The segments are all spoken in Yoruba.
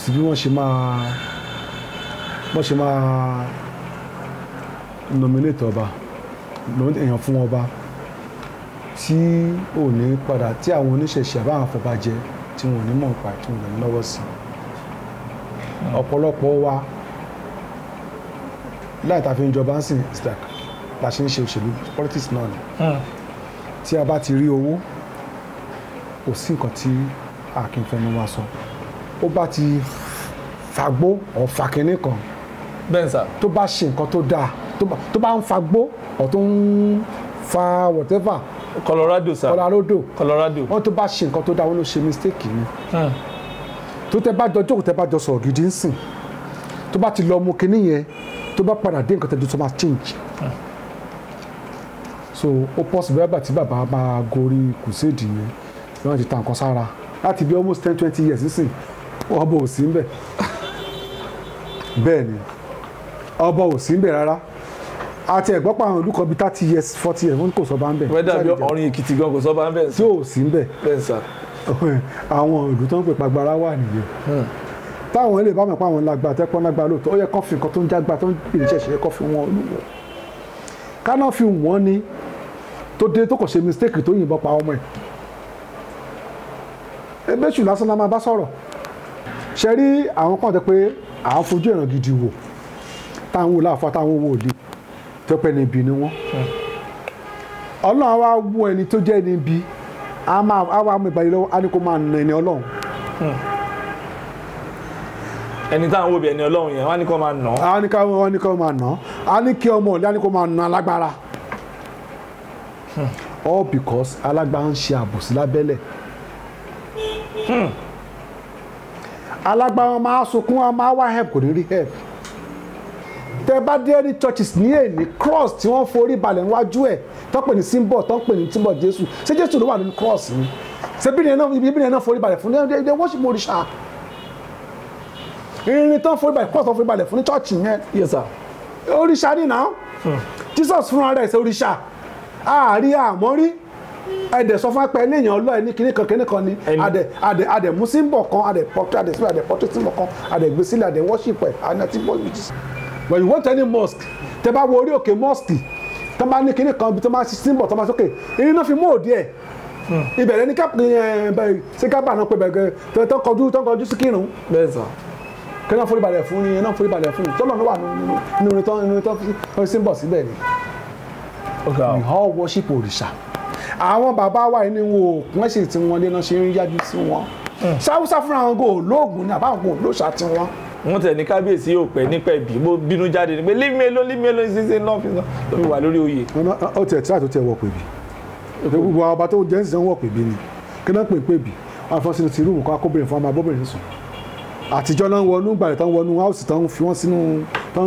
sí bí wọ́n ṣe máa nominate ọba èèyàn fún ọba tí ò ní padà tí àwọn oníṣẹ̀ṣẹ̀ àbáwọn afọbajẹ tí wọn ò ní mọ̀ nípa tí wọn ò ní lọ́wọ́ sí ọ̀pọ̀lọpọ̀ wa láì ta fi ń jọba ń sìn stack la ṣe ń ṣe òṣèlú politics náà ni tí a bá ti rí owó kò sí nǹkan tí a kì í fẹnu wa sọ ó bá ti fagbó ọ̀fà kínní kan bẹ́ẹ̀ sà tó bá ṣe nǹkan tó dáa tó bá ń fagbó ọ̀ tó ń fa whatever Colorado sà Colorado wọ́n tó bá ṣe nǹkan tó dáa wọ́n ló ṣe mistake ni tó tẹ́ bá jọ jókòó tẹ́ bá jọ sọ̀rọ̀ gidi ń sìn tó bá ti lọ mú kinní yẹn tó bá padà dé nǹkan tẹ́ tó máa change so ó possible bẹ́ẹ̀ tí bàbá máa gorí crusade yẹn wọ́n ti ta nǹkan sára láti bí almost 10-20 years sísìn ọba ò sí ń bẹ̀ bẹ́ẹ̀ ni ọba ò sí ń bẹ̀ rárá àti ẹ̀gbọ́n pa àwọn olùkọ́ bíi 30 years 40 years wọ́n kò sọ bá ń bẹ̀. wẹ́n dàbí ọ̀rìn Èkìtì gan kò sọ bá ń bẹ̀. tí ò sí ń bẹ̀. bẹ́ẹ̀ sà. àwọn ìlú tó ń pè pàgbára wà nìyẹn. táwọn ilé ìbámu pa àwọn lágbà tẹ́pọ́n lágbà lóòótọ́ ó yẹ kó fi nǹkan tó ń jágbá tó ń pè ní ṣẹ̀ṣẹ̀ kó fi wọn olúwo. káná fi wọ́n ni tó dé tó kò ṣe mistake tó yìnbọn pa ọmọ ẹ̀. ebéṣù lásán la máa bá sọ̀rọ̀. ṣe rí àwọn kan tẹ pé àwọn fojú ìran gidi wò táwọn wò láàfọ táwọn wò lé tọpẹ níbi ni wọn Ọlọ́run àwa wú ẹni tó jẹ́ ẹni bí àwa mú ìbàlẹ̀ lọ́wọ́ á ní kó máa nà ẹni Ọlọ́run. ẹni táwọn wò bí ẹni Ọlọ́run yẹn wọ́n á ní kó máa nà. á ní kó máa nà á ní kí ọmọ ọ̀lẹ́ á ní kó máa nà lágbára. all because alágbára ń ṣe àbòsí lábẹ́lẹ̀. alágbára máa sunkún wọn máa wá help kò ní rí help. tẹ bá dé ní churches ní èní cross tí wọ́n forí balẹ̀ níwájú ẹ̀ tó pè ní symbol tó pè ní symbol Jésù ṣé Jésù ló wà nínú cross ni ṣé bí ìyẹn náà forí balẹ̀ fún ẹ worship òrìṣà irin tó forí balẹ̀ cross tó forí balẹ̀ fún ní church yẹn yes sir òrìṣà ni náà Jesus fúnra rẹ̀ ṣe òrìṣà àárí àmọ́rí ẹ̀dẹ̀ sọ fún apẹ́ léèyàn ọlọ́ọ̀ ní kíní kan ni adẹ̀ mú symbol kan adẹ̀ portrait symbol kan adẹ̀ gbé sílẹ̀ adẹ̀ worship ẹ̀ àti bọ́ọ̀lù when you want any mosque tẹ bá wo orí òkè mosque tẹ bá ní kíní kan bí tẹ bá ṣe symbol tẹ bá sókè irin náà fi mú òdi ẹ ìbẹ̀rẹ̀ ní ṣé kábà náà pé bẹ̀rẹ̀ tó kọjú sí kírun kí náà forí balẹ̀ fún ni náà forí balẹ̀ fún ni tọ́lọ̀ ló wà nínú irin tó fi symbol síbẹ̀ ni we all worship òrìṣà àwọn bàbá wa yìí ni wọn ò wọ́n sì ti wọn lé náà ṣe ń yájú sí wọn ṣáwúṣá fúnra wọn kò lóògùn ní àbáwọn kò lóòṣà tí wọn. wọ́n tẹ̀ ní kábíyèsí yóò pẹ́ nípa ẹ̀bí mo bínú jáde ní pé leave me alone ṣíṣe náà fi wà lórí oyè. ó tiẹ̀ tí àtúntẹ̀ wọ̀ pèbí gbogbo àwọn ọba tó jẹ́ ìṣẹ́ wọ̀ pèbí ni kí náà pè pèbí wọn fọ́n sínú ti rúùmù kan akóbìnrin fún ọmọ abóbìnrin sùn àtijọ́ náà wọnú gbàlẹ̀ tán wọnú house tán fi wọ́n sínú tán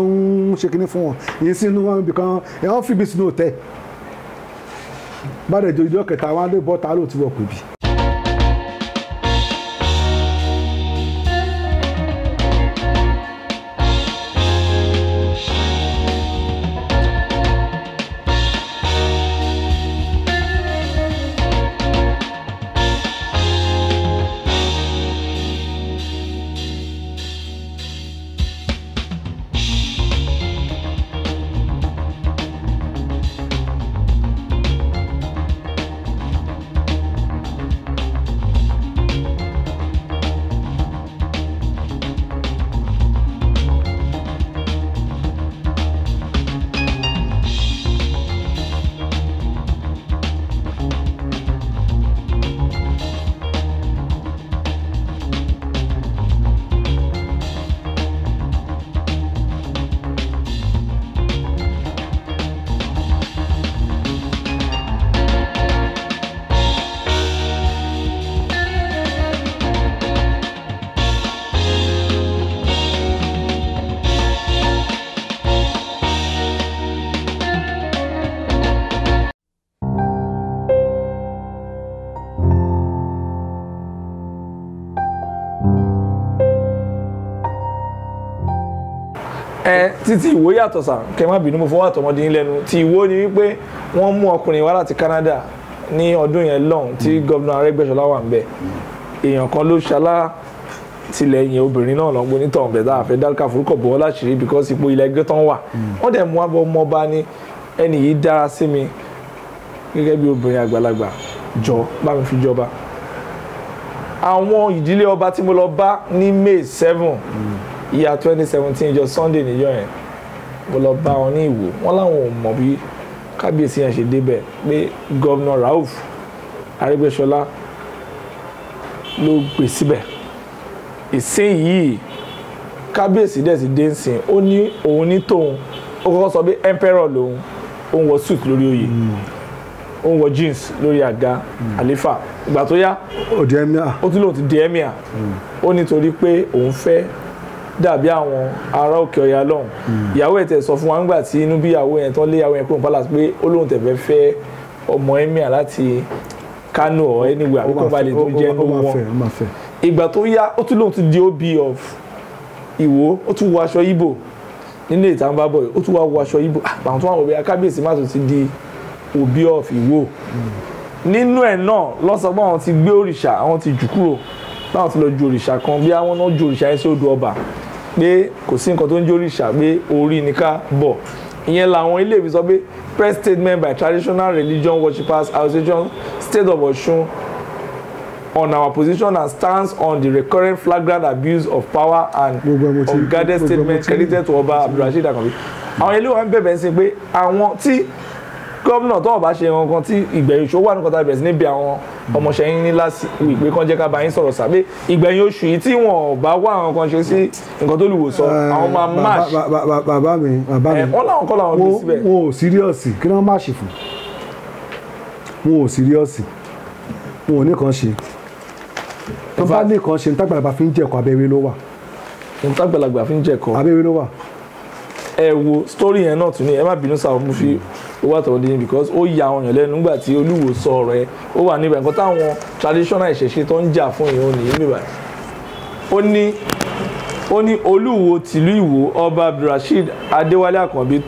ń ṣe kinní fún wọn yìí sínú wọn ibì kan ẹ̀ wọ́n fi bí sínú òtẹ́ bá dẹ̀ jọ ìjọ kẹta wọn á lè bọ́ ta ló ti wọ̀ pèbí. títí Ìwó yàtọ̀ sà kẹ́ má bínú mo fọwọ́ àtọmọdé yín lẹ́nu ti Ìwó ni wípé wọ́n mú ọkùnrin wá láti Canada ní ọdún yẹn lọ́hùn tí gómìnà Arẹ́gbẹ́ṣọlá wà ń bẹ̀ èèyàn kan ló tilẹ̀ yẹn obìnrin náà lọ́gbọ́n onítọ̀ ọ̀bẹ̀ tá a fẹ́ dárúkà forúkọ bọ́ láṣìírí because ipò ilẹ̀ ẹgbẹ́ tán wà wọ́n dẹ̀ mú abọ́ ọmọọba ní ẹni yìí dára sí mi gẹ́gẹ́ bí obìnrin àgbàlagbà jọ bá mi fi jọba. Àwọn ìdílé ọba tí mo lọ bá ní May 7 ìyá 2017 ìjọ Sunday níjọ́ yẹn mo lọ bá wọn ní Ìwó wọn láwọn ò mọ̀ bí kábíyèsí yẹn ṣe débẹ̀ pé gọ́vnà Rauf Arẹ́gbẹ́ṣọlá ló gbé síbẹ̀. Ìsìn yìí kábíyèsí dẹ̀ ti dé nsìn ó ní òun ní tòun ó kọ́kọ́ sọ pé emperor lòun ó ń wọ suit lórí oyè ó ń wọ jeans lórí àga àléfà ìgbà tó yá ó tún lòun ti di emir ó nítorí pé òun fẹ́ dàbí àwọn ará òkè ọ̀yà lọ́hùn ìyàwó ẹ̀ tẹ̀ sọ fún wa nígbà tí inú bí ìyàwó yẹn tán lé ìyàwó yẹn kúrò ní palace pé ó lóun tẹ̀ fẹ́ ọmọ emir láti Kano or anywhere àbíkọ́ balẹ̀ tó jẹ́ ní wọn ìgbà tó yá ó tún lóun ti di OB of Ìwó ó tún wọ aṣọ Ìgbò nínú ìtàn bá bọ̀ ó tún wá wọ aṣọ Ìgbò àwọn tó wà wọ̀ bí kábíyèsí má tó ti di OB of Ìwó nínú ẹ̀ náà lọ́sọ̀gbọ́n àwọn ti gbé òrìṣà àwọn ti jù kúrò báwọn ti lọ ju òrìṣà kan bí àwọn náà ju òrìṣà yẹn sí odò ọba pé kò sí nǹkan tó ń jẹ́ òrìṣà pé orí ni ká bọ̀ ìyẹn làwọn ilé ìwé sọ pé press statement by traditional religion worshippers association state of Osun on our position and stance on the recurrent flagrant abuse of power and unguarded statement credited to Ọba Abdulrasheed Akanbi. Àwọn ilé wa ń bẹ̀bẹ̀ sí pé àwọn tí gómìnà tó ọba ṣe wọn kan tí ìgbẹ̀yìn oṣù wà ní kọta bẹ̀rẹ̀ sí níbi àwọn ọmọọṣẹ́ yín ní láti ìpè kan jẹ́ ká bá yín sọ̀rọ̀ sábẹ́ ìgbẹ̀yìn oṣù yìí tí wọn bá wá àwọn kan ṣe sí nǹkan tó lùwò sọ àwọn máa máàṣì. bàbá mi wọ́n láwọn kọ́ làwọn gbé síbẹ̀. wọn ò síríọ̀sì kí wọ́n máàṣì fún wọn ò síríọ̀sì wọn ò ní kan ṣe tó bá ní kan ṣe ní tágbàlagbà fi ń jẹ̀kọ́ abẹ́rẹ́ ló wà. ní tágbàlagbà fi ń jẹ̀kọ́ abẹ́rẹ́ ló wà. ẹ wo story yẹn náà tún ní ẹ má bínú sáà mo fi owó àtọwọ́dé yín because ó ya àwọn èèyàn lẹ́nu nígbà tí Olúwo sọ ọ̀rọ̀ ẹ ó wà níbẹ̀ nǹkan táwọn traditional ìṣẹ̀ṣe tó ń jà fún ìhun nìyí níbà ó ní Olúwo tìlú Ìwó Ọba Abdulrasheed Adéwálé Àkànbí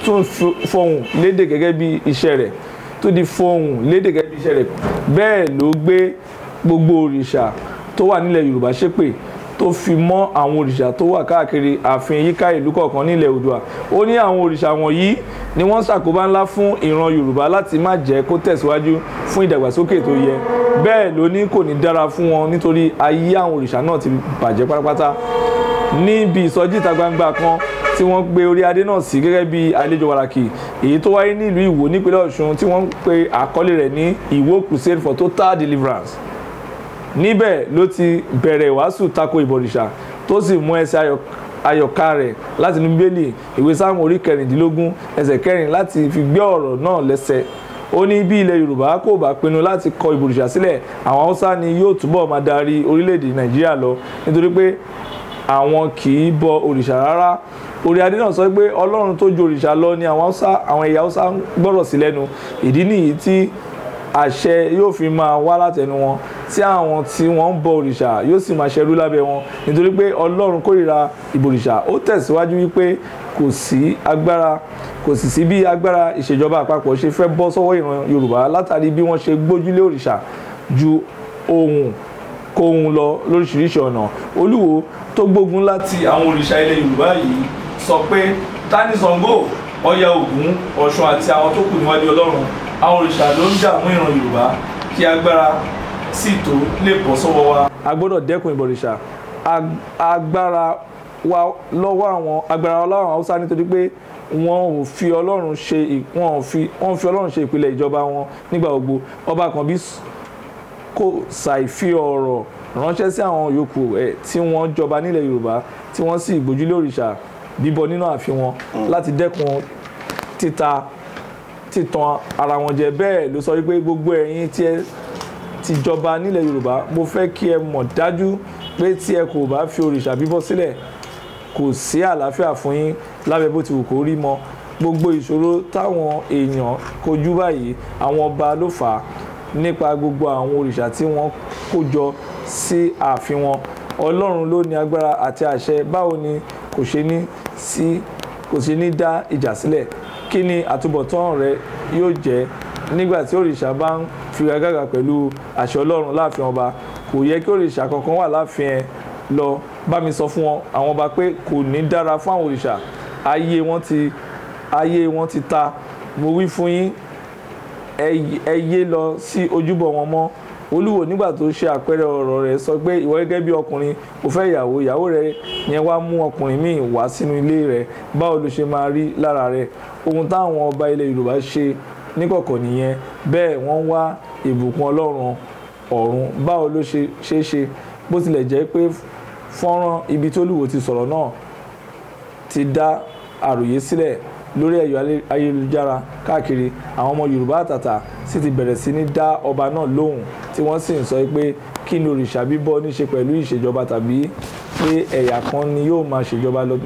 tún fọhùn lédè gẹ́gẹ́ bí iṣẹ́ rẹ̀ tó di fọhùn lédè gẹ́gẹ́ bí iṣẹ́ rẹ̀ bẹ́ẹ̀ ló gbé gbogbo òrìṣà tó wà nílẹ̀ Yorùbá ṣépè tó fi mọ́ àwọn òrìṣà tó wà káàkiri ààfin yíká ìlú kọ̀ọ̀kan nílẹ̀ Oòduà ó ní àwọn òrìṣà wọ̀nyí ni wọ́n ṣàkóbá ńlá fún ìran Yorùbá láti má jẹ́ kó tẹ̀síwájú fún ìdàgbàsókè tó yẹ bẹ́ẹ̀ ló ní kò ní dára fún wọn nítorí ayé àwọn òrìṣà náà ti bàjẹ́ pátápátá níbi ìsọjí ìta gbangba kan tí wọ́n gbé orí adé náà sí gẹ́gẹ́ bí àlejò wàràkì èyí tó wáyé nílùú Ìwó nípínlẹ̀ Ọ̀ṣun tí wọ́n pe àkọlé rẹ̀ ní Ìwó Crusade for Total Deliverance níbẹ̀ ló ti bẹ̀rẹ̀ ìwàásù tako ìbọ̀rìṣà tó sì mú ẹsẹ̀ àyọkà rẹ̀ láti inú Bíbélì ìwé Sáàmù orí 16 ẹsẹ̀ 4 láti fi gbé ọ̀rọ̀ náà lẹ́sẹ̀ ó ní bí ilẹ̀ Yorùbá kò bá pinnu láti kọ ìbọ̀rìṣà sílẹ̀ àwọn Haúsá ni yóò túbọ̀ máa darí orílẹ̀-èdè Nàìjíríà lọ nítorí pé àwọn kì í bọ òrìṣà rárá orí adé náà sọ pé Ọlọ́run tó ju òrìṣà lọ ni àwọn ẹ̀yà Haúsá gbọ́rọ̀ sí lẹ́nu ìdí nìyí tí àṣẹ yóò fi máa wá látẹnu wọn tí àwọn tí wọ́n ń bọ òrìṣà yóò sì máa ṣẹrú lábẹ́ wọn nítorí pé Ọlọ́run kórìíra ìbọ̀rìṣà ó tẹ̀síwájú wípé kò sì sí bí agbára ìṣèjọba àpapọ̀ ṣe fẹ́ bọ́ sọ́wọ́ ìran Yorùbá látàrí bí wọ́n ṣe gbójúlé òrìṣà ju ohun kóhun lọ lóríṣiríṣi ọ̀nà Olúwo tó gbógun láti àwọn òrìṣà ilẹ̀ Yorùbá yìí sọ pé tani Ṣàngó Ọya Ògún Ọ̀ṣun àti àwọn tó kù níwájú Ọlọ́run àwọn òrìṣà ló ń dààmú ìran Yorùbá kí agbára sì tó lè bọ́ sọ́wọ́ wa. A gbọ́dọ̀ dẹ́kun ìbọ̀rìṣà agbára wa lọ́wọ́ àwọn Haúsá nítorí pé wọ́n ò fi Ọlọ́run ṣe ìpìlẹ̀ ìjọba wọn nígbà gbogbo Ọba Àkànbí kò ṣàìfi ọ̀rọ̀ ránṣẹ́ sí àwọn yòókù tí wọ́n jọba nílẹ̀ Yorùbá tí wọ́n sì gbójúlé òrìṣà bíbọ nínú ààfin wọn láti dẹ́kun títan ara wọn jẹ bẹ́ẹ̀ ló sọ wípé gbogbo ẹ̀yin tí ẹ ti jọba nílẹ̀ Yorùbá mo fẹ́ kí ẹ mọ̀ dájú pé tí ẹ kò bá fi òrìṣà bíbọ sílẹ̀ kò sí àlàáfíà fún yín lábẹ́ bó ti wù kó rí mọ́ gbogbo ìṣòro táwọn èèyàn kojú báyìí àwọn ọba ló fà á nípa gbogbo àwọn òrìṣà tí wọ́n kó jọ sí ààfin wọn Ọlọ́run ló ní agbára àti àṣẹ báwo ni kò ṣe ní dá ìjà sílẹ̀ kí ni àtúbọ̀tán rẹ̀ yóò jẹ́ nígbà tí òrìṣà bá ń figagbága pẹ̀lú àṣẹ Ọlọ́run láàfin ọba kò yẹ kí òrìṣà kankan wà láàfin ẹ lọ bá mi sọ fún àwọn ọba pé kò ní dára fún àwọn òrìṣà ayé wọn ti ta mo wí fún yín ẹ yé lọ sí ojúbọ wọn mọ́. Olúwo nígbà tó ṣe àpẹẹrẹ ọ̀rọ̀ rẹ̀ sọ pé ìwọ gẹ́gẹ́ bí ọkùnrin ò fẹ́ ìyàwó rẹ̀ yẹn wá mú ọkùnrin míì wá sínú ilé rẹ̀ báwo ló ṣe máa rí lára rẹ̀. Ohun táwọn ọba ilẹ̀ Yorùbá ṣe níkọ̀kọ̀ nìyẹn, bẹ́ẹ̀ wọ́n wá ìbùkún Ọlọ́run ọ̀run. Báwo ló ṣe ṣe bó tilẹ̀ jẹ́ pé fọ́nrán ibi tí Olúwo ti sọ̀rọ̀ náà ti dá àròyé sílẹ̀ lórí ẹ̀yọ́ ayélujára káàkiri, àwọn ọmọ Yorùbá àtàtà sì ti bẹ̀rẹ̀ sí ní dá ọba náà lóhùn tí wọ́n sì ń sọ pé kí ni òrìṣà bíbọ ní ṣe pẹ̀lú ìṣèjọba tàbí pé ẹ̀yà kan ni yóò máa ṣèjọba lọ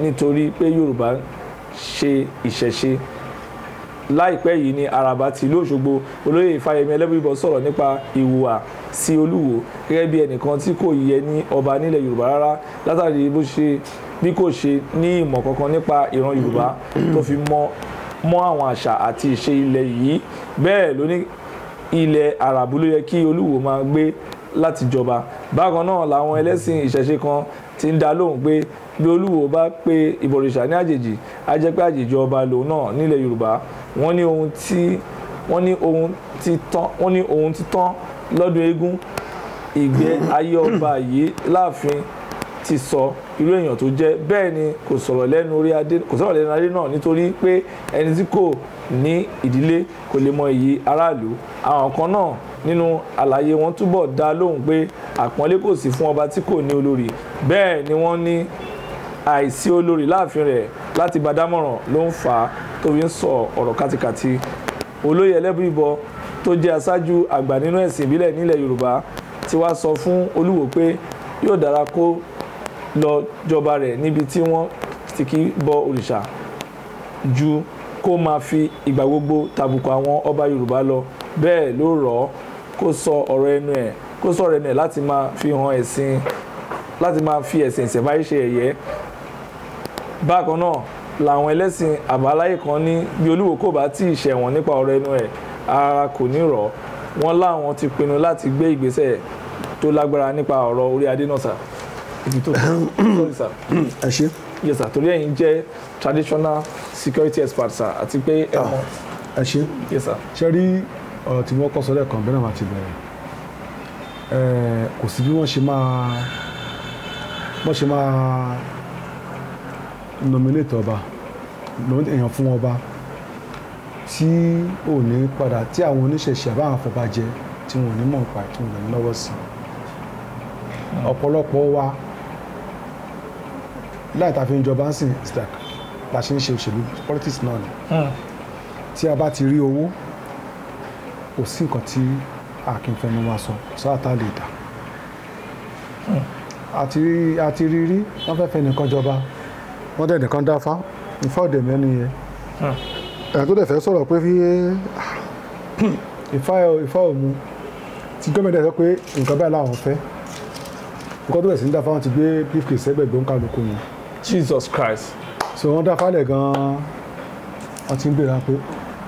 nítorí pé Yorùbá ṣe ìṣẹ̀ṣe. Láìpẹ́ yìí ní Àràbà ti ìlú Òṣogbo, olóyè Ifáyẹmí Ẹlẹ́bùíbọn sọ̀rọ̀ nípa ìhùwà sí Olúwo gẹ́gẹ́ bí ẹnìkan tí kò yẹ ní ọba nílẹ̀ Yorùbá rárá látàrí bí kò ṣe ní ìmọ̀ kankan nípa ìran Yorùbá tó fi mọ́ àwọn àṣà àti ìṣe ilẹ̀ yìí. Bẹ́ẹ̀ ló ní ilẹ̀ Àràbù ló yẹ kí Olúwo máa gbé láti jọba. Bákan náà làwọn ẹlẹ́sìn ìṣẹ̀ṣe kan ti ń dá lóhùn pé bí Olúwo bá pe ìbọ̀rìṣà ní àjèjì á jẹ́ pé àjèjì ọba lòun náà nílẹ̀ Yorùbá. Wọ́n ní ohun ti tán lọ́dún eégún. Ìgbé ayé ọba yìí láàfin ti sọ irú èèyàn tó jẹ́, bẹ́ẹ̀ ni kò sọ̀rọ̀ lẹ́nu adé náà nítorí pé ẹni tí kò ní ìdílé kò lè mọ iyì aráàlú. Àwọn kan náà nínú àlàyé wọn túbọ̀ dá lóhùn pé àpọ́nlé kò sí fún ọba tí kò ní olórí. Bẹ́ẹ̀ ni wọ́n ní àìsí olórí láàfin rẹ̀ láti bá dámọ̀ràn ló ń fà á tó fi ń sọ ọ̀rọ̀ kátikàti. Olóyè Ẹlẹ́bùíbọn tó jẹ́ aṣáájú àgbà nínú ẹ̀sìn ìbílẹ̀ nílẹ̀ Yorùbá ti wá sọ fún Olúwo pé yóò dára kó lọ jọba rẹ̀ níbi tí wọ́n ti kì bọ òrìṣà ju kó máa fi ìgbà gbogbo tàbùkù àwọn ọba Yorùbá lọ. Bẹ́ẹ̀ ló rọ̀ ọ́ kó sọ ọ̀rọ̀ ẹnu ẹ̀ láti máa fi ẹ̀sìn ìṣẹ̀báyé ṣe ẹ̀yẹ. Bákan náà làwọn ẹlẹ́sìn àbáláyé kan ní bí Olúwo kò bá tí ì ṣẹ̀wọ̀n nípa ọ̀rọ̀ ẹnu ẹ̀ ara kò ní rọ̀. Wọ́n láwọn ti pinnu láti gbé ìgbésẹ̀ tó lágbára nípa ọ̀rọ̀ orí adé náà sà. Sorry sir. Ẹ ṣé. Yes sir, torí ẹ̀yin jẹ́ traditional security expert sir àti pé ẹ mọ̀. Ẹ ṣé. Yes sir. Ṣé rí ọ̀rọ̀ tí wọ́n kọ́ sọ lẹ́ẹ̀kan bẹ́ẹ̀ náà máa ti bẹ̀rẹ̀. Kò sí bí wọ́n ṣe máa nominate ọba, èèyàn fún ọba tí ò ní padà tí àwọn oníṣẹ̀ṣe àbáwọn afọbajẹ tí wọn ò ní mọ̀ nípa tí wọn ò ní lọ́wọ́ sí. Ọ̀pọ̀lọpọ̀ wa láì ta fi ń jọba ń sìn la ṣe ń ṣe òṣèlú politics náà ni. Tí a bá ti rí owó kò sí nǹkan tí a kì í fẹnu wa sọ sáàtà lè dà. Àti rírí wọ́n fẹ́ fẹ́ nìkan jọba wọ́n dẹ̀ nìkan dáfá Ifá òdè mẹ́ni yẹn ẹ̀ tó dẹ̀ fẹ́ sọ̀rọ̀ pé Ifá òmu tí gómìnà sọ pé nǹkan báyìí làwọn fẹ́ nǹkan tó bẹ̀ sí ní dáfá wọn ti gbé briefcase sẹ́gbẹ̀gbẹ̀ ń kálukú wọn. Jesus Christ. So wọ́n dáfá lẹ̀ gan-an wọ́n ti ń béèrè pé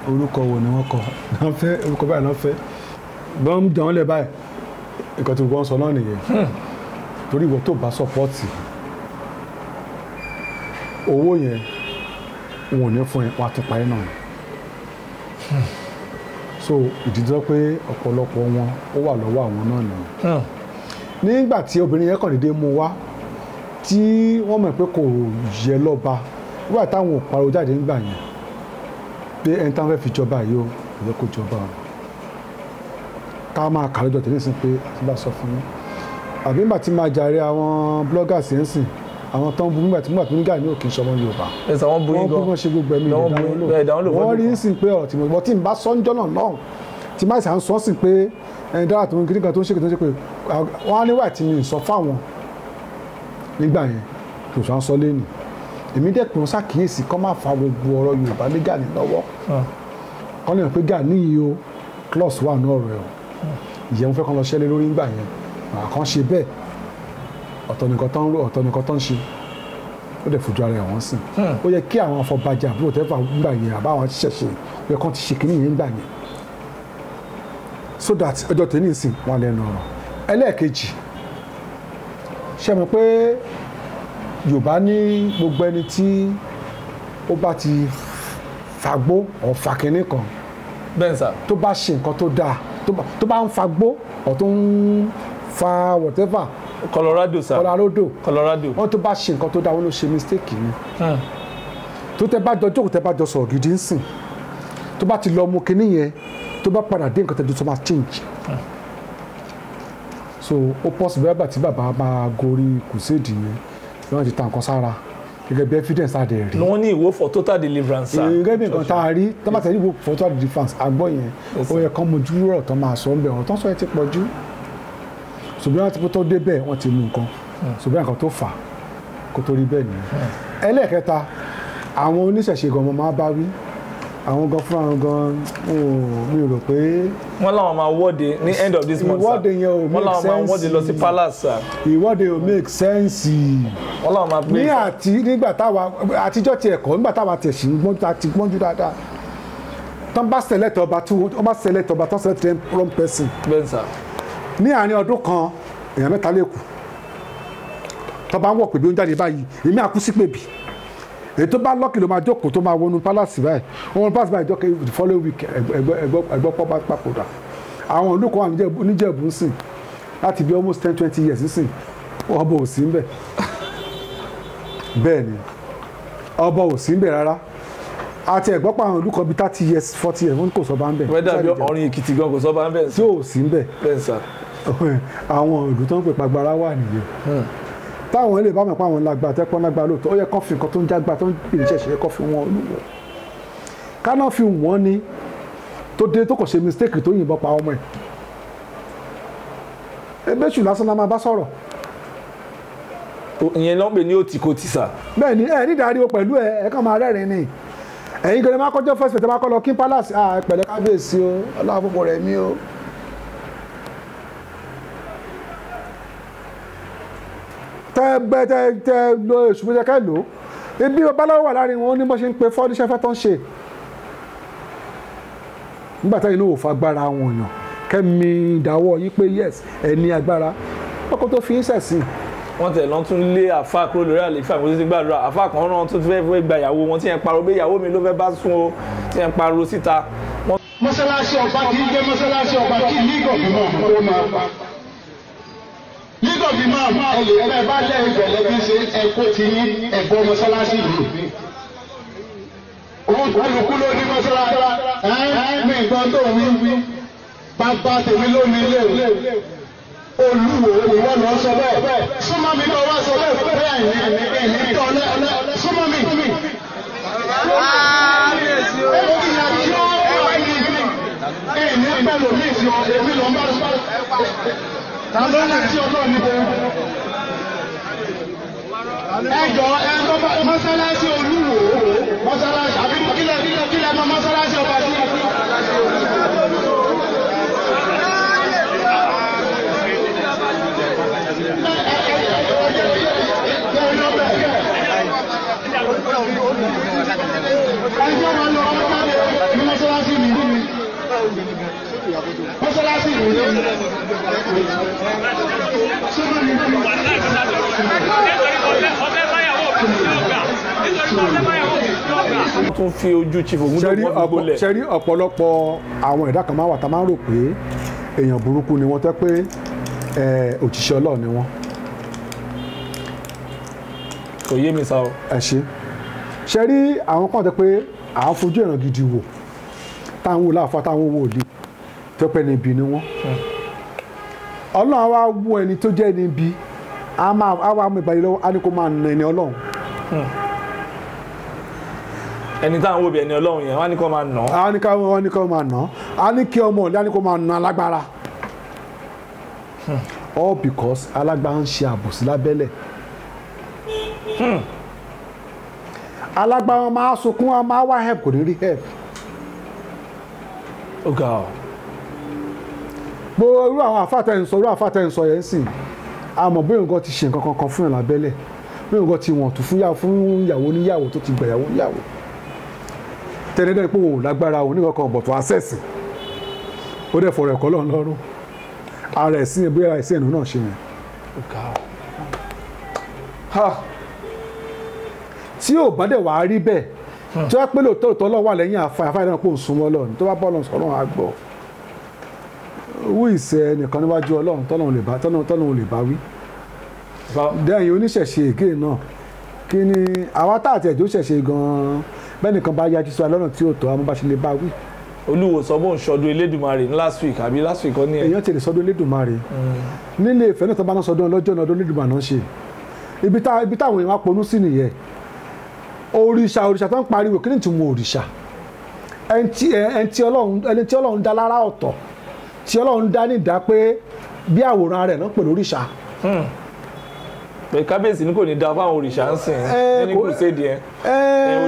orúkọ wo ni wọ́n kọ náà fẹ́ orúkọ báyìí náà fẹ́ bọ́n ń jẹun lẹ̀ báyìí nǹkan tó wọ́n sọ náà nìyẹn torí ìwọ tó bá sọpọ́ọ̀tì owó yẹn wọn ò ní fún ẹ wọn àtúpa ẹ náà so ìdíjọ́ pé ọ̀pọ̀lọpọ̀ wọn ó wà lọ́wọ́ àwọn náà nìyẹn nígbà tí obìnrin yẹn kàn déédéé mú wá tí wọ́n mọ̀ pé kò yẹ lọ́ba wíwà táwọn ò pariwo jáde nígbà yẹn pé ẹni táwọn fẹ́ fi jọba yìí ó yẹ kó jọba o ká máa kà lọ́jọ́ tẹ̀lé sí pé àti bá sọ fún mi àbí nígbà tí máa jàre àwọn bloggers yẹn sìn àwọn tó ń bu nígbà tí nígbà ní òkè ìṣọmọ Yorùbá ẹ̀sà wọn bu yín gan wọ́n bú ṣe gbogbo ẹ̀mí ìdáwọn lò wọ́n rí sí pé ọ̀rọ̀ tí mo gbọ́ tí n bá sọ ń jọ́nà náà tí máa ṣàn sọ sí pé ẹni dára tó ń kiri kan tó ń ṣe pé wọ́n á níwà tí mi sọ fáwọn nígbà yẹn kò sọ à ń sọ lẹ́nu èmi dẹ̀ pé wọ́n ṣàkíyèsí kọ́ máa fa gbogbo ọ̀rọ̀ Yorùbá ní Gani lọ́wọ́ kọ́ lè mọ̀ pé Gani yìí o clause wà ní ọ̀rọ̀ ẹ̀ o ìyẹn fẹ́ kọ́ lọ ṣẹlẹ̀ lórí nígbà yẹn àkàn ṣe bẹ́ẹ̀ ọ̀tọ̀ nìkan tán ń ṣe ó dẹ̀ fojú ara ẹ̀ wọ́n sìn ó yẹ kí àwọn afọbajẹ àbúrò tẹ́fà gbà yẹn àbáwọn ṣẹ̀ṣẹ̀ yẹ kán ti ṣe kínní yẹn gbà yẹn so that ọjọ́ tẹ̀ ní ìsìn wọn lẹ́nu ọ̀rọ̀. Ẹlẹ́ẹ̀kejì ṣe mọ̀ pé Yorùbá ní gbogbo ẹni tí ó bá ti fagbó ọ̀ fa kínní kan bẹ́ẹ̀ sà. tó bá ṣe nǹkan tó dáa tó bá ń fagbó ọ̀ tó ń fa whatever Colorado sà. Colorado. wọ́n tó bá ṣe nǹkan tó dáa wọ́n ló ṣe mistake ni tó tẹ bá jọ jókòó tẹ bá jọ sọ̀rọ̀ gidi ń sìn tó bá ti lọ mú kinní yẹn tó bá padà dé nǹkan tẹ̀dú tó máa change so ó possible bẹ́ẹ̀ bá tí bàbá máa gorí crusade yẹn lọ́wọ́n ti ta nǹkan sára gẹ́gẹ́ bí evidence àdé rí. wọ́n ní ìwò for total deliverance. gẹ́gẹ́ bí nǹkan tá a rí tó bá tẹ̀lé ìwò for total deliverance àgbọ̀ yẹn ó yẹ kán mojú rọ̀ tó máa sọ ń bẹ̀ ọ̀rọ̀ tó ń sọ yẹn ti pọ̀ jù ṣùgbọ́n àti tó dé bẹ́ẹ̀ wọ́n ti mú nǹkan ṣùgbọ́n nǹkan tó fà kó tó rí bẹ́ẹ̀ nìyẹn. ẹlẹ́ẹ̀kẹta àwọn oníṣẹ̀ṣe gan máa bá wí àwọn gan fúnra wọn gan mi ò rò pé. wọ́n láwọn máa wọ́de ní end of this month sir. ìwọ́de yẹn ò make sense. wọ́n láwọn máa wọ́de lọ sí palace sir. ìwọ́de ò make sense. wọ́n láwọn máa gbé. ní àti nígbà táwa àtijọ́ ti ẹ̀kọ́ nígbà táwa ti ẹ̀sìn gbọ́njú dáadáa tán bá select ọba tán select wrong person. bẹ́ẹ̀ sà. ní àárín ọdún kan èèyàn mẹ́ta lè kù tó bá ń wọ̀ pé bí ó ń jáde báyìí èmi àkú sí pèbí èyí tó bá lọ́kì ló máa jókòó tó máa wọnú palace báyìí wọ́n palace báyìí jọ́kẹ́ the following week ẹgbọ́pọ̀ bá papòdà àwọn olùkọ́ wà níjẹ̀bù ń sìn láti bí almost 10-20 years ń sìn ọba ò sí ń bẹ̀ bẹ́ẹ̀ ni ọba ò sí ń bẹ̀ rárá àti ẹ̀gbọ́pọ̀ àwọn olùkọ́ bíi 30 years 40 years wọ́n kò sọ bá ń bẹ̀. wẹ́n dàbí ọ̀rìn Èkìtì gan kò sọ bá ń bẹ̀. tí ò sí ń bẹ̀. bẹ́ẹ̀ sà. àwọn ìlú tó ń pè pàgbára wà nìyẹn táwọn ilé ìbámu pa àwọn lágbà tẹ́pọ́n lágbà lóòótọ́ ó yẹ kó fi nǹkan tó ń jágbá tó ń pèrè ṣẹ̀ṣẹ̀ kó fi wọ́n olúwo káná fi wọ́n ni tó dé tó kò ṣe mistake tó yìnbọn pa ọmọ ẹ̀ ebéṣù lásán la máa bá sọ̀rọ̀. ìyẹn ló ń pè ní òtìkòtì sà. bẹ́ẹ̀ ni ẹ ní ìdarí o pẹ̀lú ẹ kàn máa rẹ́rìn ni ẹ̀yin gẹ́gẹ́ máa kọjọ́ first fẹ̀tẹ̀ máa kọ́ lọ King Palace pẹ̀lẹ́ kábíyèsí o ọlọ́run púpọ̀ rẹ̀ mí o. tẹ lo èṣù méjì kẹ lò ebi babaláwo wà láàrin wọn ní bó ṣe ń pe fọ́níṣẹ́ fẹ́ tó ń ṣe nígbà táyì ní òfò agbára wọn yàn kẹ́mi ìdáwọ́ yín pé yes ẹ ní agbára ọkọ̀ tó fi ń sẹ̀sìn. wọ́n tẹ̀ lọ́n tún lé àfa kúrò lórí àlefa àwọn títí gbàdúrà àfa kan náà tún fẹ́ gba ìyàwó wọn tí yẹn pariwo pé ìyàwó mi ló fẹ́ bá sùn o tí yẹn pariwo síta. mọ́sálásí ọba kì í jẹ́ mọ́sálásí ọba kì í lígọ̀ bí máa tó máa pa. lígọ̀ bí máa ẹ̀lẹ́ bá lẹ́ ìbẹ̀lẹ́ bí ṣe ẹ̀kọ́ ti yín ẹ̀kọ́ mọ́sálásí yìí. olùkú ló ní mọ́sálásí mi nǹkan tó wí bàbá tèmi ló ní ilé olúwo ìwọ lọ sọ bẹ́ẹ̀ súnmọ́ mi náà wá sọ bẹ́ẹ̀ bẹ́ẹ̀ ní tọ́lẹ̀ súnmọ́ mi. Ní pẹ̀lú mi fi èmi lọ bá ta ló ní tí ọlọ́run níbo. Ẹjọ́ mọ́sálásí olúwo mọ́sálásí àbí kílẹ̀ mọ́ mọ́sálásí ọba sí. Ẹjọ́ máa lọ ọmọ jáde ní mọ́sálásí mi. Mọ́sálásí mi ní tún fi ojú chief Ògúndògún ṣe rí ọ̀pọ̀lọpọ̀ àwọn ẹ̀dá kan máa wà tá máa ń rò pé èèyàn burúkú ni wọ́n tẹ́ pé òjíṣẹ́ Ọlọ́run ni wọ́n. kò yé mi sá o. ẹ ṣe rí àwọn kan tẹ́ pé àwọn fojú ìran gidi wò táwọn wò láàfọ táwọn wò lé tẹ́ pé níbi ni wọ́n. Ọlọ́run á wá wú ẹni tó jẹ́ níbi á wá mú ìbàdí lọ́wọ́ á ní kó máa nà ẹni Ọlọ́run. ẹni táwọn wò bí ẹni Ọlọ́run yẹn wọ́n á ní kó máa nà. wọ́n ní kó máa nà á ní kí ọmọ ọ̀lẹ́ á ní kó máa nà alágbára. All because alágbára ń ṣe àbòsí lábẹ́lẹ̀. Alágbára máa sunkún wọn máa wá help kò ní rí help. ó ga ọ. gbogbo irú àwọn àfàtẹ́ ń sọ yẹn sìn àmọ́ bí nǹkan ti ṣe nǹkan kankan fún yàn lábẹ́lẹ̀ bí nǹkan ti wọ̀n tún fún ìyàwó níyàwó tó ti gbà ìyàwó níyàwó tẹ́lẹ̀dẹ́ pé òun lágbára òun nígbà kan bọ̀tọ̀ àṣẹ̀sì ó dẹ̀ fọ̀rọ̀ ẹ̀kọ́ lọ́run lọ́rùn ara ẹ̀sìn bí ara ẹ̀sìn ẹ̀nu náà ṣe yẹn. tí ò bá dẹ̀ wá rí bẹ́ẹ̀ tí wọ́n pé lóòótọ́ lọ́wọ́ wà lẹ́yìn àfáà náà pò ń súnmọ́ Ọlọ́run tó bá bọ́ Ọlọ́run sọ̀rọ̀ á gbọ́ wú ìṣẹ́ nìkan níwájú Ọlọ́run tọ́lọ́run lè bá wí. dẹ́yìn oníṣẹ̀ṣe èké náà kí ni àwa tá àti ẹ̀jọ́ ṣẹ̀ṣe gan-an bẹ́ẹ̀ nìkan bá yájú sí wa lọ́nà tí ò tó àwọn bá ṣe lè bá wí. Olúwo sọ bóun ṣọdún Elédùmarè ní last week àbí last week ní ẹ. èèyàn ti lè sọdún Elédùmarè nílé Ifẹ̀ náà tó bá náà sọdún ọlọ́jọ́ náà ọdún Elédùmarè náà ṣe ibi táwọn èèyàn wá ponú sí nìyẹn òrìṣà tó ń pariwo kí ni ìtumọ̀ òrìṣà ẹni tí Ọlọ́run dá lára ọ̀tọ̀ tí Ọlọ́run dá ní ìdá pé bí àwòrán rẹ̀ náà pè lóríṣà. pé kábíyèsí ní kò ní da fáwọn òrìṣà ń sìn ẹni kò séde ẹ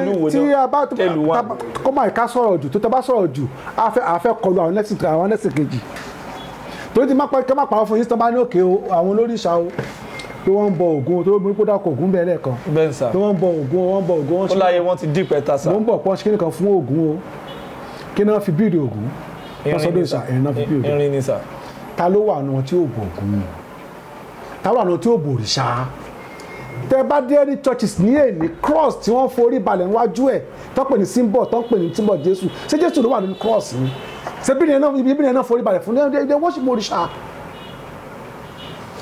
Olúwo náà tẹlu wá. kó máa ká sọ̀rọ̀ jù tó tẹ́ bá sọ̀rọ̀ jù a fẹ́ kọlu àwọn lẹ́sìn kejì torí ti má pa fún yín tó bá ní òkè àwọn olóríṣà o pé wọ́n ń bọ Ògún tó mú kó dákọ̀ Ògún bẹ́ẹ̀ lẹ́ẹ̀kan bẹ́ẹ̀ sà pé wọ́n ń bọ Ògún ó láyé wọ́n ti dípẹ́ ta sà. mo ń bọ̀ pọ́n ṣe kíni kan fún Ògún o kí náà fi bíìdì Ògún wọ́n sọ dóòṣà ẹ̀rín náà fi bíìdì irin ni sà. ta ló wà náà tí ò bọ Ògún ta ló wà náà tí ò bọ òrìṣà tẹ bá dé ní churches ní èní cross tí wọ́n forí balẹ̀ níwájú ẹ̀ tó pè ní symbol tó pè ní symbol Jésù ṣé Jésù ló wà nínú cross ni ṣé bíbélì náà forí balẹ̀ fún ẹ worship òrìṣà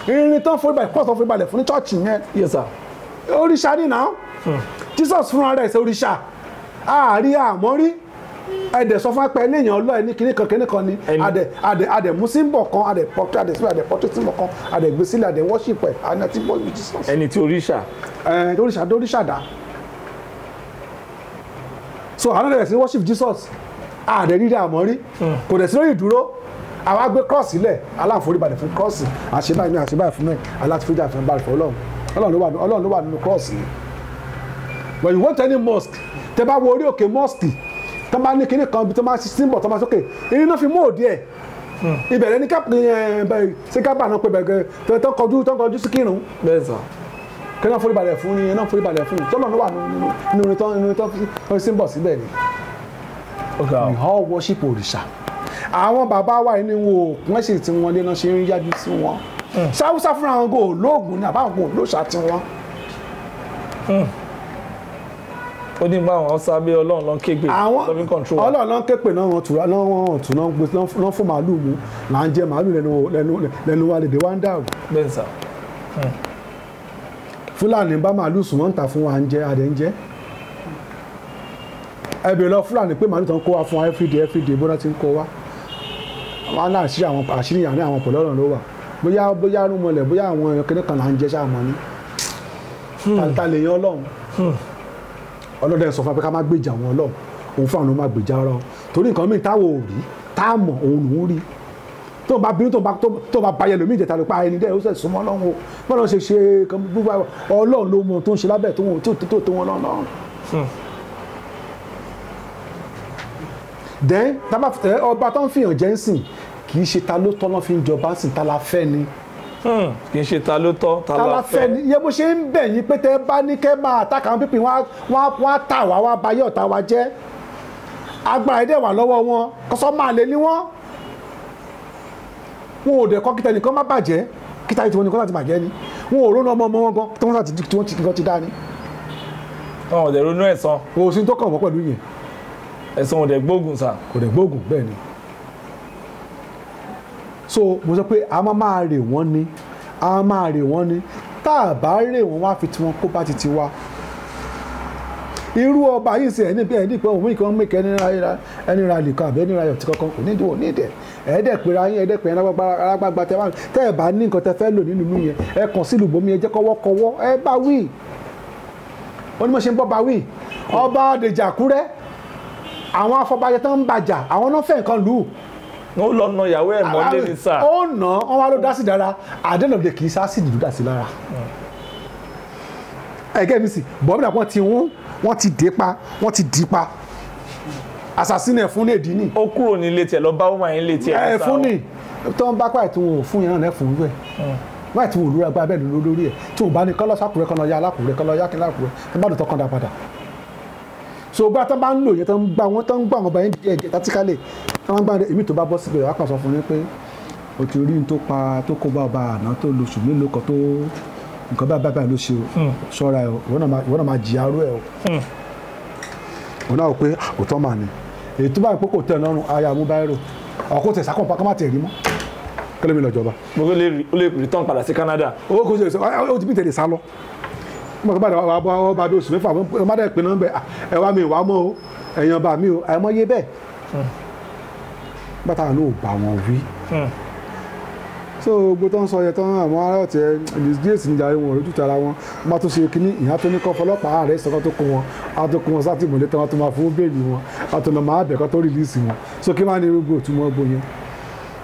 irin tó ń forí balẹ̀ cross tó forí balẹ̀ fún ní church yẹn. Yes sir. òrìṣà ni náà Jesus fúnra rẹ̀ ṣe òrìṣà àárí àmọ́rí ẹ̀dẹ̀ sọ fún apẹ́ léèyàn ọlọ́ọ̀ ní kíní kan ni adẹ̀ mú símbọ̀ kan adẹ̀ pọ́tẹ́ símbọ̀ kan adẹ̀ gbé sílẹ̀ adẹ̀ worship ẹ̀ àná tí bọ́ọ̀lù Jesus. ẹni tí òrìṣà dá so àwọn ọ̀dẹ̀ sí worship Jesus adẹ̀ rí àmọ́rí kò dẹ̀ sí lórí ìdúró àwa gbé cross sílẹ̀ aláǹforíbalẹ̀ fún cross àṣebáyé fún mẹ́ aláàtúfẹ́jà fún bá fún Ọlọ́run ló wà nínú cross yìí. when you want any mosque tẹ bá wo orí òkè mosque tó bá ní kíní kan bí tó máa ṣe símbọ̀ tó máa sókè irin náà fi mú òdi ẹ̀ ìbẹ̀rẹ̀ ní kábà náà pé bẹ̀rẹ̀ tó kọjú sí kírun kí náà foríbalẹ̀ fún ni náà foríbalẹ̀ fún tọ́lọ̀ ló wà nínú irin tó símbọ̀ síbẹ̀ ni. we all worship òrìṣà àwọn bàbá wa yìí ni wọn ò pọ́n sí tí wọ́n lé náà ṣe ń yájú sí wọn ṣáwúṣá fúnra wọn kò lóògùn ní àbáwọn kò lóṣà tí wọn. ó ní bá àwọn sábẹ́ Ọlọ́run lọ́n képe lọ́bí control wa. Ọlọ́run lọ́n képe náà wọ́n tura lọ́wọ́ ọ̀tún náà fún màálù mu là ń jẹ màálù lẹ́nu wa lèdè wa ń dàrú. bẹ́ẹ̀ sà. Fúlàní bá màálù sùn wọ́n ń tà fún wa ń jẹ adẹ̀ ń jẹ. ẹ bèrè lọ Fúlàní pé màálù tó ń kó wa fún wa everyday bó náà ti ń kó wa. wọn náà àṣírí ìyàrá àwọn pẹ̀lú Ọlọ́run ló wà bóyá rúmọlẹ̀ bóyá àwọn ẹ̀kẹ́ni kan là ń jẹ sáà mọ́ ní. ta lè yan Ọlọ́run ọlọ́dẹ sọ fún wa pé ká má gbèjà wọn Ọlọ́run òun fún àwọn ló má gbèjà ara torí nǹkan míì táwọn ò rí tá a mọ̀ òun lòún rí tó bá bínú tó bá bayẹ lómi ìjẹta ló pa ẹni dẹ́ ó sì súnmọ́ Ọlọ́run o bọ́lá ṣe ṣe Ọlọ́run ló mọ tó ń ṣe lábẹ́ tó wọn lọ́rùn. then ọba tó ń fìyàn jẹ́ ń sìn kì í ṣe ta ló tọ́ lọ́ fi ń jọba ń sìn ta la fẹ́ ni. kì í ṣe ta ló tọ́ ta la fẹ́ ni iye bó ṣe ń bẹ̀ yín pé tẹ́ bá ní kẹ́ máa àtàkà àwọn pípín wọ́n á tà wá bayé ọ̀tá wa jẹ́ agbára ẹ̀dẹ̀ wà lọ́wọ́ wọn kọ́sọ́ máa lè ní wọ́n ò dẹ̀ kọ́ kíta nìkan má bàjẹ́ kíta ìtìwọ́n nìkan láti bàjẹ́ ni wọn ò rónú ọmọ wọn gan tí wọ́n ti dá ni. wọn ò dẹ̀ ronú ẹ̀san. òsín tó kàn wọ́n pẹ̀lú yẹn. ẹ̀san ò dẹ̀ gbógun sà. kò dẹ̀ gbógun bẹ́ẹ̀ ni. so mo sọ pé a máa rè wọ́n ni tá a bá rè wọ́n wá fi tiwọn kó bá ti ti wá. irú ọba yìí ṣe ẹni pé òun ìkan mẹ́kẹ́ ẹni ra lìkan àbẹ́ ẹni ra yọ̀tí kankan kò ní ìdíwọ̀ ní ìdẹ̀ ẹ̀ẹ́dẹ̀pẹ̀rẹ̀ ayé ẹ̀ẹ́dẹ̀pẹ̀rẹ̀ alágbàgbà tẹ́ ẹ̀ bá ní nǹkan tẹ́ fẹ́ lò nínú ìlú yẹn ẹ kàn sí ìlúbomi ẹ jẹ́ kọ́wọ́kọ́wọ́ ẹ bá wí wọ́n ní mo ṣe ń bọ́ bá wí ọba Adéjà Àkúrẹ́ àwọn afọbajẹ tó ń bàjà àwọn náà fẹ́ nǹkan lù ú ó lọ na ìyàwó ẹ̀ mọ́lé ní sáà. ó nà wọn wá ló dá sí dára àdéhùn kì í sá sí ìdúdú dá sí lára. ẹgẹ́ mi sì bọ́ọ̀mù náà wọ́n ti dé pa wọ́n ti dì pa assassin ẹ̀ fún ní èdè ní. ó kúrò nílé tiẹ̀ lọ bá wọ́n máa ń lé tiẹ̀. ẹ fún ní tó ń bá pàì tí wọn ò fún yẹn náà fún rẹ̀ wáyé tí wọn ò lóra gba abẹ́ lórí ẹ̀ tí wọn bá ní kọ́lọ́ sákùrẹ́ kọ́lọ́ ya alákùrẹ́ kọ́lọ́ yá kí lákùrẹ́ ẹ bá dùn tọ́ kàn dá padà. so gbá tó bá ń lò yẹn tó ń gbà wọn bá yẹn díẹ̀ tactically wọ́n gbà èmi tó bá bọ́ síbẹ̀ wọ́n kàn sọ fún yín pé o ti rí n tó kó bá ọba àná tó lo oṣù mélòó kan tó nǹkan báyìí ló ṣe o ṣọ́ra ẹ̀ wọ́n náà máa jìyà rú ẹ̀ o wọ́n náà wò pé òótọ́ mà ní èyí tó bá ń pé kò tẹ̀ lọ́rùn aya mú báyìí rò ọkọ̀ tẹ̀ sákàn pa ká má tẹ̀ rí mọ́ kẹ́lẹ́ mi lọ jọba. mo lè return padà sí Canada. owó kò ṣe ó ti bí tẹ̀lé sá lọ mo bá bá bí oṣù mẹ́fà mo bá dẹ̀ pinnu ń bẹ ẹ wá mi ìwà mọ́ o ẹ̀yàn bá mi o àìmọ́ yé bẹ́ẹ̀ bàtà ló bá wọn wí. so gbogbo tó ń sọ yẹn tán àwọn ará ọ̀tí ẹ disgrace níjà wọn ojú tara wọn má tó ṣe kínní ìyá tó ní kọ́ fọlọ́pàá ààrẹ sọ́kọ́ tó kó wọn á tó kó wọn sáà tí ìmọ̀lẹ́ tán wọn tó máa fún bẹ́ẹ̀lì wọn á tó lọ máa bẹ̀kọ́ tó rìlíìsì wọn so kí wọ́n á ní irúgbó òtúmọ̀ gbó yẹn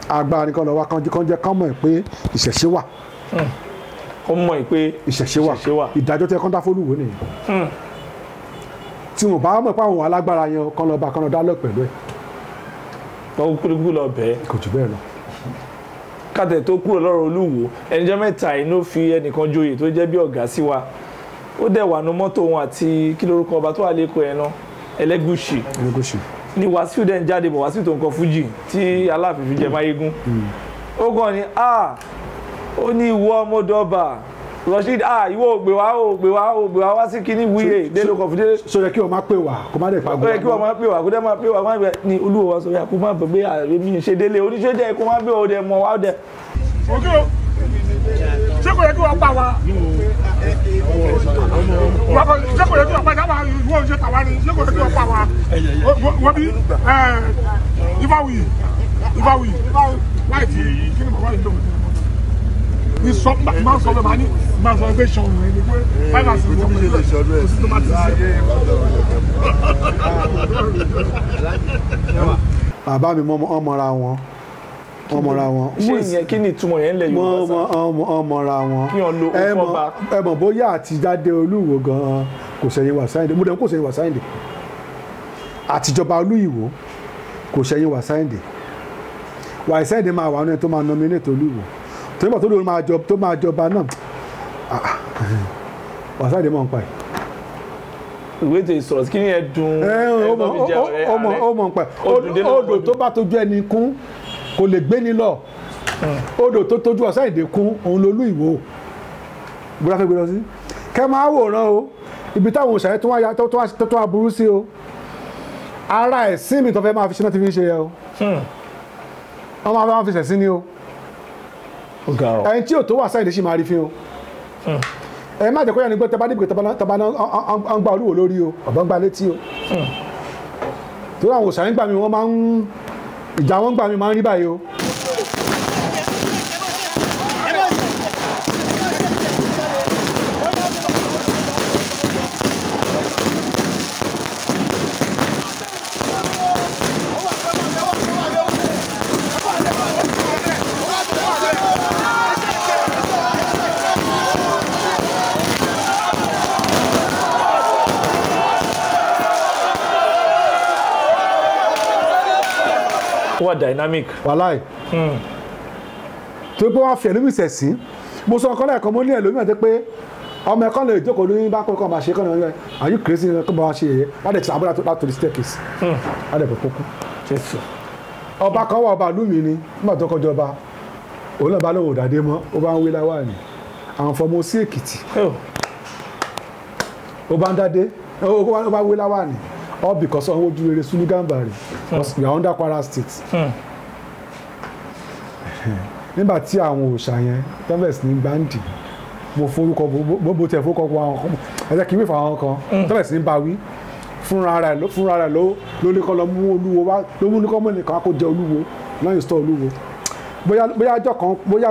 agbára nìkan lọ wá kan jẹ́ ká mọ̀ pé ìṣẹ̀ṣe wà. ó mọ̀ pé ìṣẹ̀ṣe wà ìdájọ́ tẹ kọ́ńtà fólúwo nìyẹn tí wọn bá mọ̀ pé àwọn alágbára yẹn kan lọ bá kan lọ dá lọ pẹ̀lú ẹ̀. wọ́n kúrúkú lọ bẹ́ẹ̀. kò jù bẹ́ẹ̀ lọ. kátẹ̀ tó kúrò lọ́rọ̀ Olúwo ẹnìjọ́ mẹ́ta inú fi ẹnìkan joyè tó jẹ́ bí ọ̀gá sí wa ó dẹ̀ wà nú mọ́tò wọn àti kí lórúkọ ọba tó wà lẹ́kọ̀ọ́ yẹn náà Ẹlẹ́gùṣì ni Wàsíù dẹ̀ ń jáde bọ̀ Wàsíù tó ń kọ fújì tí Aláàfin fi jẹ máyégún ó kàn ní ó ní ìwọ ọmọdọba Rasheed ìwọ ògbè wá sí kíní wíyè délé kọ fún délé. sọ yẹ kí wọn máa pè wá kó má dẹ̀ pa gbọ́. ó yẹ kí wọn máa pè wá kó dẹ́ máa pè wá má bẹ ní Olúwo wa sọ yà kó má bẹ pé àrèmí ṣe délé oníṣẹ́ jẹ́ kó má bẹ ọdẹ mọ wá ọdẹ. òkè o ṣé kò yẹ kí wọ́n pa wá ṣé kò yẹ kí wọ́n pa sábà ìwọ ṣe tàwa ni ṣé kò yẹ kí wọ́n pa wá wọ́n bí Ifáwuyì láìsí kí ni bàbá yìí lóhùn ní sọ máa ń sọ bẹ́ẹ̀ máa ń sọ pé ṣan òun ẹni pé báyìí àti ìwọ ọmọ ilé kò sí tó máa ti ṣe. bàbá mi ọmọra wọn. ṣé ìyẹn kí ni ìtumọ̀ yẹn ń lẹ̀ Yorùbá sá. ọmọra wọn. kí wọn lo ọfọba. ẹ mọ̀ bóyá àtijáde Olúwo gan-an kò sẹ́yìn Wàsáìndé mo dẹ̀ kò sẹ́yìn Wàsáìndé àtijọba Olúìwò kò sẹ́yìn Wàsáìndé máa wà ní ẹni tó máa nominate Olúwo torí bọ̀ tó máa jọba náà Wàsáìndé mọ̀ ń pa ẹ̀. ìwé tó sọ̀rọ̀ kí ni ẹ dùn ọmọ ń pa ẹ̀ odò tó bá tójú ẹni kún kò lè gbé ní lọ odò tó tójú Wàsáìndé kún òun lolúìwò bóra fẹ́ gbé lọ sí kẹ́ máa wòran o ibi táwọn òṣèré tó wá burú sí o ara ẹ̀sìn mi tó fẹ́ máa fi ṣe náà ti fi ń ṣe yẹ o wọ́n máa fi ṣẹ̀sìn ni o ẹni tí ò tó Wàsáìndé sì máa rí fi o ẹ má jẹ́ kó yà ní gbọ́ tẹ́bá níbi tẹ́bá ń gba Olúwo lórí o ọ̀bọ̀n gba létí o torí àwọn òṣèré ń gbà mí wọ́n máa ń ìjà wọn gbà mí máa ń rí báyìí o. wà dynamic. wàláì tó pé wọ́n á fi ẹlòmíì sẹ̀sìn mo sọ ọkọ lẹ́ẹ̀kan mo ní ẹlòmíì àti pé ọmọ ẹ̀kọ́ lè jókòó lóyún bá kọ́kọ́ máa ṣe kọ́ ní are you crazy kọ́ bá wa ṣe yẹ̀yẹ́ wọ́n á dẹ̀ ti àbúrò láti the staircase wọ́n á dẹ̀ pẹ̀ kókó. ọba kan wà ọba lumi ni nígbà tó kọjọ ọba òun náà bá lóun òdàdé mọ́ ó bá ń wé láwà ní àwọn fọmọ sí Èkìtì ó bá ń dádé ó bá wé láwà ní all because of ojú rere Sùnú Gàmbàrí you are under Kwara State. nígbà tí àwọn òòṣà yẹn tẹ́lẹ̀sì ní gbáǹdì mo forúkọ bó tiẹ̀ forúkọ wọn àwọn kan ẹ̀jẹ̀ kì í wé fún àwọn kan tẹ́lẹ̀sì ní bawí fúnra rẹ̀ ló lè kọ́ lọ mú Olúwo wá ló mú ní kọ́mọ́ nìkan kó jẹ Olúwo náà yóò sọ Olúwo bóyá ọjọ́ kan bóyá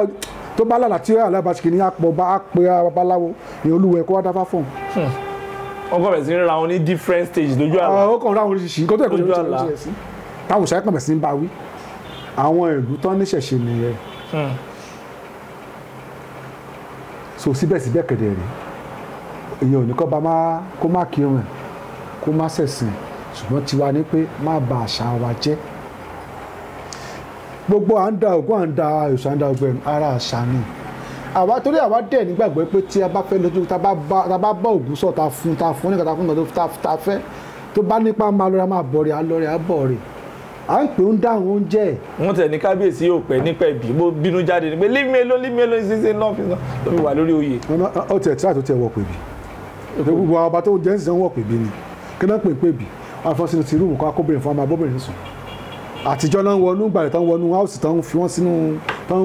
tó bá lálàá tí alábàṣìkì ní àpò bá pé babaláwo ní Olúwo ẹ̀ kó wá dáfá fún un. wọ́n kọ́ bẹ̀ sí ra wọn ní different stages lójú àlá. ó kàn ra àwọn oríṣiríṣi nǹkan tó yẹ kó lójú àlá táwọn òṣèré kan bẹ̀ sí ń bá wí àwọn ìlú tán níṣẹ̀ṣe nìyẹn. so síbẹ̀síbẹ̀ kẹ̀dẹ̀ rẹ̀ èèyàn ò ní kọ́ bá kó má kírun kó má ṣẹ̀sìn ṣùgbọ́n tiwa ní pé má bà àṣà wa jẹ́. gbogbo à ń da ògùn à ń da òṣà à ń da ògbẹ́ ara àṣà ni àwa torí àwa dẹ̀ nígbàgbọ́ pé tí a bá fẹ́ lójú tá a bá bá ògùn sọ̀ ta fún nígbà tá a fún nígbà tá a fẹ́ tó bá nípa máa lọ́ra máa bọ̀ rẹ̀ á lọ rẹ̀ á bọ̀ rẹ̀ à ń pè ń dáhùn oúnjẹ. wọ́n tẹ̀ ní kábíyèsí yóò pẹ́ nípẹ́ bí mo bínú jáde ni pé leave me alone ṣíṣe náà fi wà lórí oyè. ó tiẹ̀ tí àtúntò tiẹ̀ wọ̀ pè bí gbogbo àwọn ọba tó jẹ́ ń sìn wọ̀ pè bí ni kí náà pè pè bí wọ́n fọ́n sínú tìrúùmù kan akóbìnrin fún ọmọ abóbìnrin sùn àtijọ́ náà wọnú gbàlẹ̀ tán wọnú áùsì tán fi wọ́n sínú tán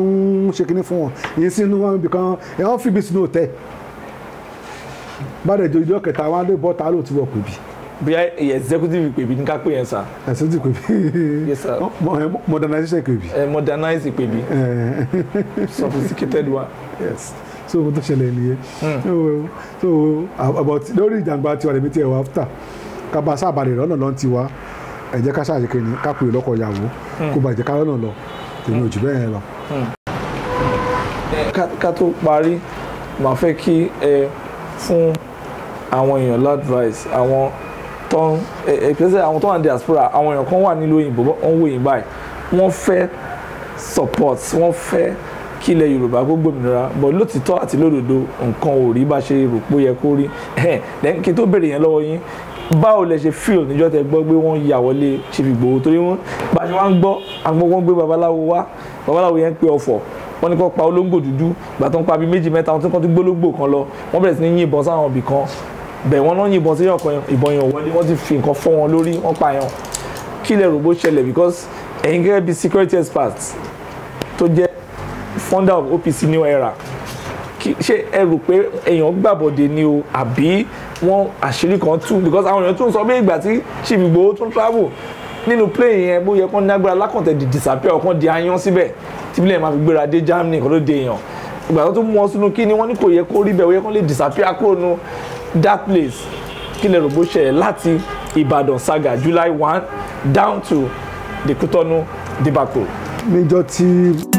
ń ṣe kinní fún wọn yìí sínú wọn ibì kan ẹ̀ wọ́n fi bí sínú òtẹ́ bá dẹ̀ jọ ìjọ kẹta wọn á lè bọ́ ta ló ti wọ̀ pè bí. bí executive pè bí ní ká pè yẹn sá. executive pè bí. Yes, sir. Modernization pè bí. Modernize pè bí. Sophisticated one. Yes. So mo tó ṣẹlẹ̀ nìyẹn. So about lórí ìjàngbá tiwa lèmi tiẹ̀ wá after kábà sábàlẹ̀ lọ́nà lọ́n ti wá ẹ jẹ́ ká ṣàṣekè ní ká pè lọ́kọ̀ ìyàwó kó bàjẹ́ ká lọ́nà lọ tèmi ò jù bẹ́ẹ̀ yẹn lọ. ká tó parí màá fẹ́ kí ẹ fún àwọn èèyàn l'advice àwọn tó wà ní diaspora àwọn èèyàn kan wà nílùú òyìnbó wọ́n wò yín báyìí wọ́n fẹ́ support wọ́n fẹ́ kí ilẹ̀ Yorùbá kó gbòmìnira bọ̀ lótìtọ́ àti lódodo nǹkan ò rí bá ṣe rò pé ó yẹ kó rí lẹ́yìn kí n tó béèrè yẹn lọ́wọ́ yín báwo lẹ ṣe feel níjọ́ tẹ́ gbọ́ pé wọ́n ya wọlé Chief Igboho torí wọ́n bá ṣe wá ń gbọ́ àgbọ̀ wọ́n gbé babaláwo wá babaláwo yẹn pé ọ̀fọ̀ wọ́n ní kó pa olóńgbò dúdú ìgbà tó ń pa bíi méjì mẹ́ta wọ́n tó gbólógbò kan lọ wọ́n bẹ̀rẹ̀ sí ní yìnbọn sáwọn ibì kan bẹ̀ wọ́n náà yìnbọn sí ọkàn ìbọn yẹn wọlé wọ́n ti fi nǹkan fọ́ wọn lórí wọ́n pa yẹn kí lẹ rò bó ṣẹlẹ̀ because ẹ̀yin gẹ́gẹ́ bíi security experts tó jẹ́ founder of OPC New Era ṣé ẹ rò pé èèyàn gbàbọ̀dé ni o àbí wọ́n àṣírí kan tú because àwọn èèyàn tún sọ bí ìgbà tí Chief Igboho tún travel nínú plane yẹn bó yẹ kán nágbára lákàntẹ̀ di disappear ọkàn di ayan síbẹ̀ tí bílẹ̀ máa fi gbéra dé Germany kan ló dé èèyàn ìgbà tó tún mú wọn sínú kí ni wọ́n ní kò yẹ kó rí bẹ́ẹ̀ ó yẹ kán lè disappear kúrò nù that place kí lè rò bó ṣẹlẹ̀ láti Ìbàdàn saga July 1 down to the Cotonou debacle. níjọ́ tí